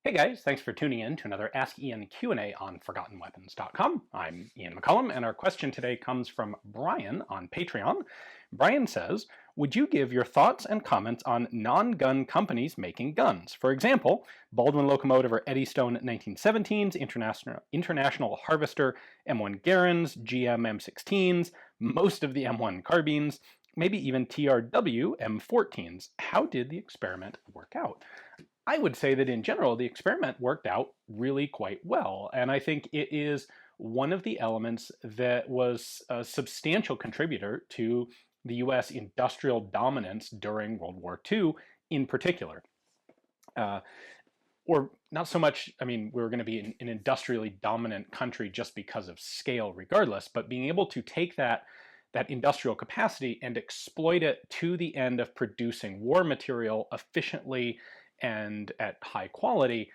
Hey guys, thanks for tuning in to another Ask Ian Q&A on ForgottenWeapons.com. I'm Ian McCullum, and our question today comes from Brian on Patreon. Brian says, would you give your thoughts and comments on non-gun companies making guns? For example, Baldwin Locomotive or Eddystone 1917s, International Harvester M1 Garands, GM M16s, most of the M1 carbines, maybe even TRW M-14s. How did the experiment work out? I would say that in general, the experiment worked out really quite well. And I think it is one of the elements that was a substantial contributor to the US industrial dominance during World War II in particular. Or not so much, I mean, we were going to be an industrially dominant country just because of scale regardless, but being able to take that industrial capacity and exploit it to the end of producing war material efficiently and at high quality,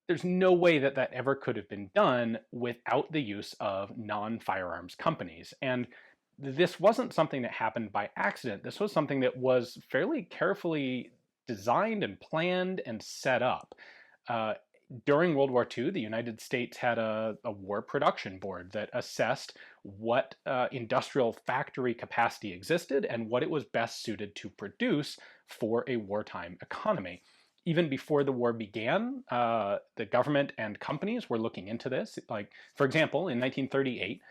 there's no way that that ever could have been done without the use of non-firearms companies. And this wasn't something that happened by accident. This was something that was fairly carefully designed and planned and set up. During World War II, the United States had a war production board that assessed what industrial factory capacity existed and what it was best suited to produce for a wartime economy. Even before the war began, the government and companies were looking into this. Like, for example, in 1938,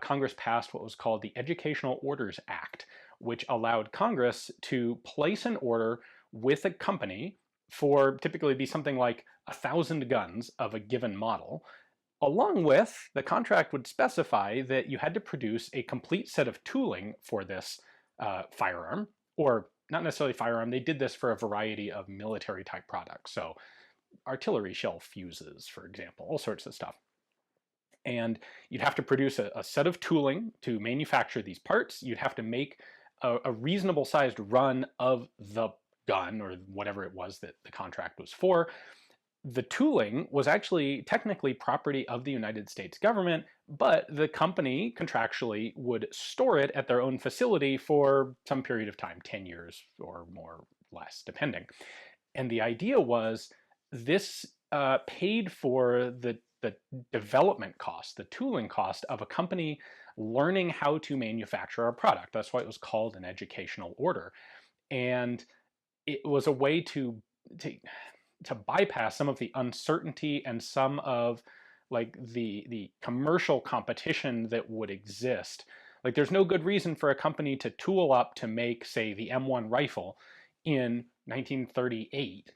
Congress passed what was called the Educational Orders Act, which allowed Congress to place an order with a company for typically be something like 1,000 guns of a given model. Along with, the contract would specify that you had to produce a complete set of tooling for this firearm, or not necessarily firearm, they did this for a variety of military type products. So artillery shell fuses, for example, all sorts of stuff. And you'd have to produce a set of tooling to manufacture these parts. You'd have to make a reasonable sized run of the gun or whatever it was that the contract was for. The tooling was actually technically property of the United States government, but the company contractually would store it at their own facility for some period of time, 10 years or more, less, depending. And the idea was this paid for the development cost, the tooling cost of a company learning how to manufacture a product. That's why it was called an educational order. And it was a way to bypass some of the uncertainty and some of like the commercial competition that would exist. Like, there's no good reason for a company to tool up to make, say, the M1 rifle in 1938,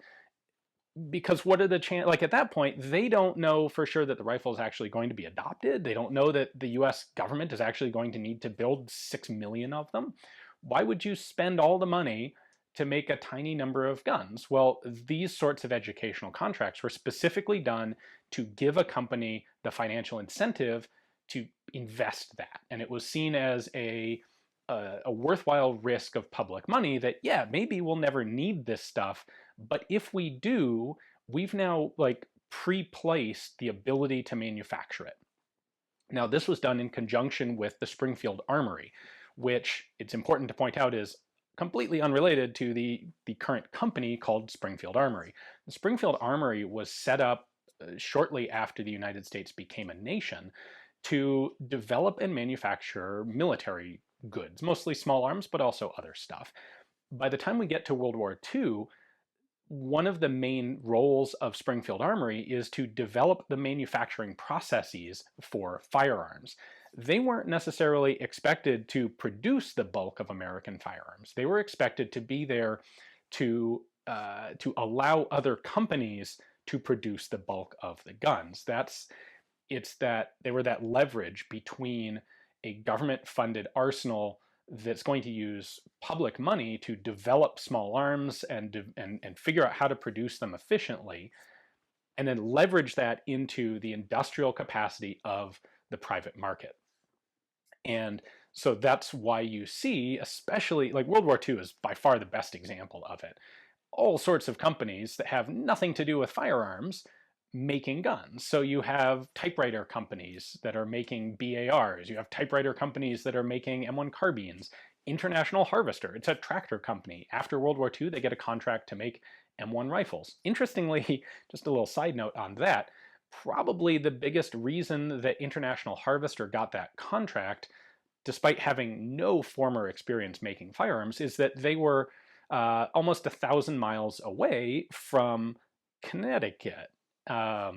because what are the chances? Like, at that point, they don't know for sure that the rifle is actually going to be adopted. They don't know that the US government is actually going to need to build 6 million of them. Why would you spend all the money to make a tiny number of guns? Well, these sorts of educational contracts were specifically done to give a company the financial incentive to invest that. And it was seen as a worthwhile risk of public money that, yeah, maybe we'll never need this stuff, but if we do, we've now like pre-placed the ability to manufacture it. Now, this was done in conjunction with the Springfield Armory, which it's important to point out is completely unrelated to the current company called Springfield Armory. The Springfield Armory was set up shortly after the United States became a nation to develop and manufacture military goods, mostly small arms, but also other stuff. By the time we get to World War II, one of the main roles of Springfield Armory is to develop the manufacturing processes for firearms. They weren't necessarily expected to produce the bulk of American firearms. They were expected to be there to allow other companies to produce the bulk of the guns. They were that leverage between a government-funded arsenal that's going to use public money to develop small arms and figure out how to produce them efficiently, and then leverage that into the industrial capacity of the private market. And so that's why you see, especially like World War II is by far the best example of it. All sorts of companies that have nothing to do with firearms making guns. So you have typewriter companies that are making BARs. You have typewriter companies that are making M1 carbines. International Harvester. It's a tractor company. After World War II, they get a contract to make M1 rifles. Interestingly, just a little side note on that, probably the biggest reason that International Harvester got that contract, despite having no former experience making firearms, is that they were almost 1,000 miles away from Connecticut. Up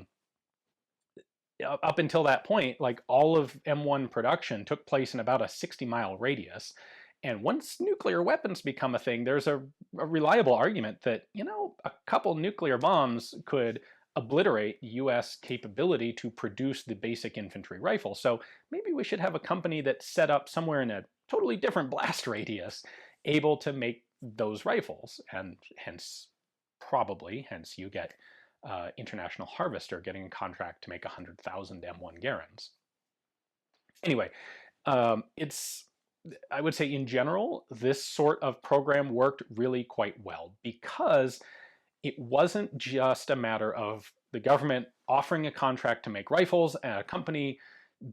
until that point, like all of M1 production took place in about a 60-mile radius. And once nuclear weapons become a thing, there's a reliable argument that, a couple nuclear bombs could obliterate US capability to produce the basic infantry rifle. So maybe we should have a company that's set up somewhere in a totally different blast radius, able to make those rifles. And hence you get International Harvester getting a contract to make 100,000 M1 Garands. Anyway, I would say in general, this sort of program worked really quite well because it wasn't just a matter of the government offering a contract to make rifles and a company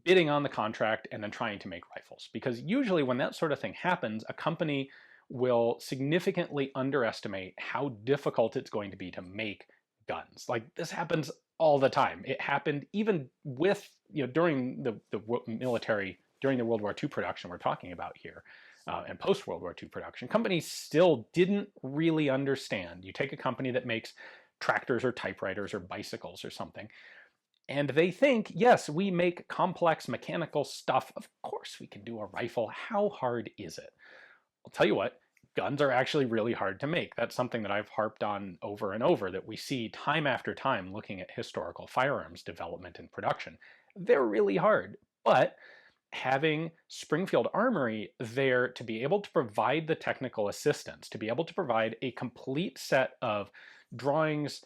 bidding on the contract and then trying to make rifles. Because usually when that sort of thing happens, a company will significantly underestimate how difficult it's going to be to make guns. Like, this happens all the time. It happened even with, during the military, during the World War II production we're talking about here, and post-World War II production. Companies still didn't really understand. You take a company that makes tractors or typewriters or bicycles or something, and they think, yes, we make complex mechanical stuff. Of course we can do a rifle. How hard is it? I'll tell you what, guns are actually really hard to make. That's something that I've harped on over and over, that we see time after time looking at historical firearms development and production. They're really hard, but having Springfield Armory there to be able to provide the technical assistance, to be able to provide a complete set of drawings,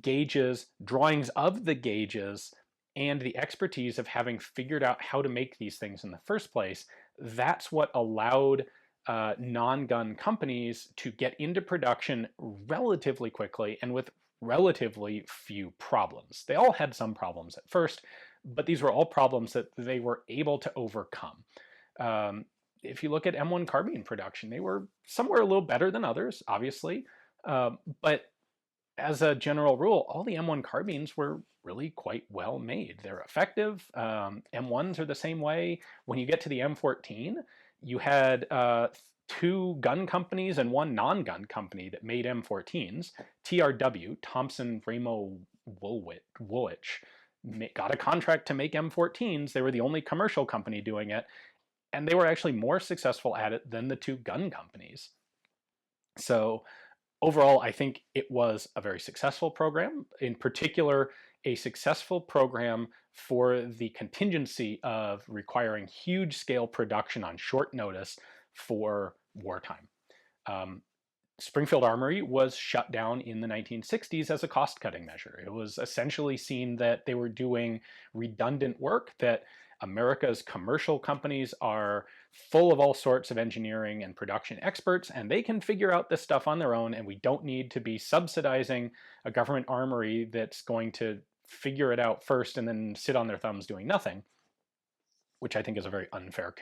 gauges, drawings of the gauges, and the expertise of having figured out how to make these things in the first place, that's what allowed non-gun companies to get into production relatively quickly and with relatively few problems. They all had some problems at first, but these were all problems that they were able to overcome. If you look at M1 carbine production, they were somewhere a little better than others, obviously, but as a general rule, all the M1 carbines were really quite well made. They're effective. M1s are the same way. When you get to the M14, you had 2 gun companies and 1 non-gun company that made M14s. TRW, Thompson Ramo Woolwich, got a contract to make M14s. They were the only commercial company doing it, and they were actually more successful at it than the 2 gun companies. So overall, I think it was a very successful program, in particular, a successful program for the contingency of requiring huge scale production on short notice for wartime. Springfield Armory was shut down in the 1960s as a cost-cutting measure. It was essentially seen that they were doing redundant work, that America's commercial companies are full of all sorts of engineering and production experts, and they can figure out this stuff on their own, and we don't need to be subsidizing a government armory that's going to figure it out first and then sit on their thumbs doing nothing, which I think is a very unfair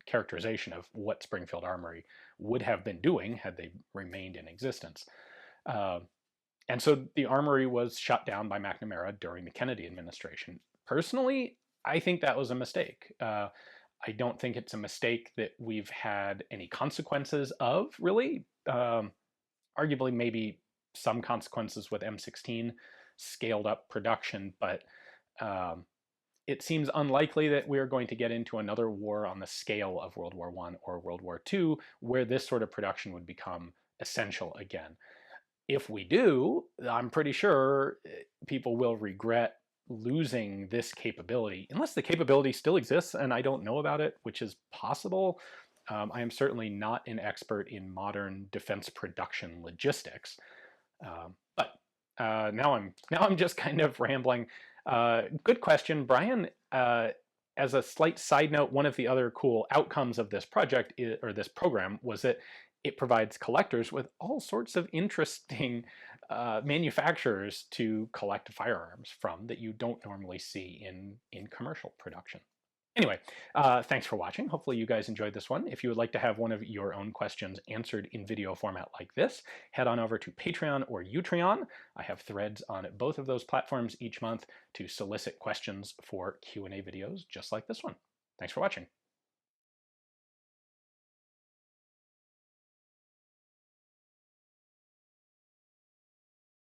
characterization of what Springfield Armory would have been doing had they remained in existence. And so the armory was shut down by McNamara during the Kennedy administration. Personally, I think that was a mistake. I don't think it's a mistake that we've had any consequences of, really. Arguably, maybe some consequences with M16 scaled up production, but it seems unlikely that we're going to get into another war on the scale of World War I or World War II, where this sort of production would become essential again. If we do, I'm pretty sure people will regret losing this capability, unless the capability still exists and I don't know about it, which is possible. I am certainly not an expert in modern defense production logistics, but now I'm just kind of rambling. Good question, Brian. As a slight side note, one of the other cool outcomes of this project or this program was that it provides collectors with all sorts of interesting manufacturers to collect firearms from that you don't normally see in commercial production. Anyway, thanks for watching. Hopefully you guys enjoyed this one. If you would like to have one of your own questions answered in video format like this, head on over to Patreon or Utreon. I have threads on both of those platforms each month to solicit questions for Q&A videos just like this one. Thanks for watching.